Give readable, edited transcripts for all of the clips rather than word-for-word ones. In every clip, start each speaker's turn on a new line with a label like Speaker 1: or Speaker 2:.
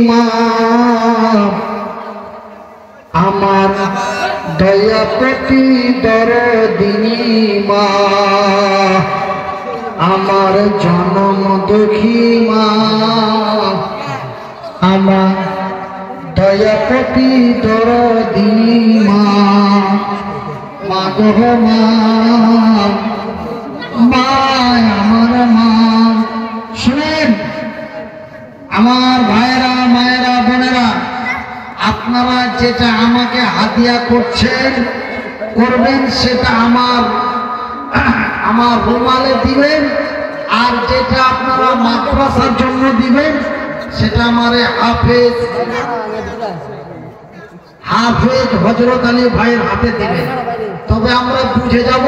Speaker 1: মা আমার দয়া প্রতি দরদিনী মা, আমার জনম দুঃখী মা, আমার দয়া প্রতি দরদিনী মা, মা গো মা, মা আমার মা। শুনেন আমার ভাইয়েরা, মায়েরা, বোনেরা, আপনারা যেটা আমাকে হাদিয়া করবেন সেটা আমার রুমালে দিবেন, আর যেটা আপনারা মাদ্রাসার জন্য দিবেন সেটা আমার হাফেজ হযরত আলী ভাইয়ের হাতে দিবেন। তবে আমরা বুঝে যাব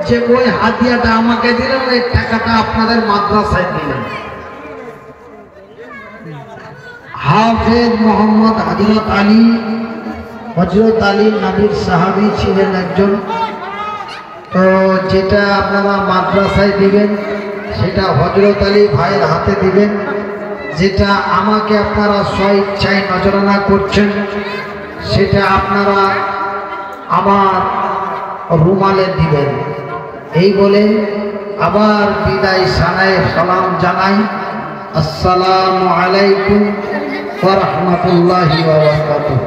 Speaker 1: যে ওই হাদিয়াটা আমাকে দিলেন, ওই টাকাটা আপনাদের মাদ্রাসায় দিলেন। হাফেজ মোহাম্মদ হযরত আলী নবীর সাহাবী ছিলেন একজন। তো যেটা আপনারা মাদ্রাসায় দিবেন সেটা হযরত আলী ভাইয়ের হাতে দিবেন, যেটা আমাকে আপনারা স্বইচ্ছায় নজরানা করছেন সেটা আপনারা আমার রুমালে দিবেন। এই বলে আবার বিদায় সানায় সালাম জানাই। আসসালামু আলাইকুম ওয়া রাহমাতুল্লাহি ওয়া বারাকাতুহু।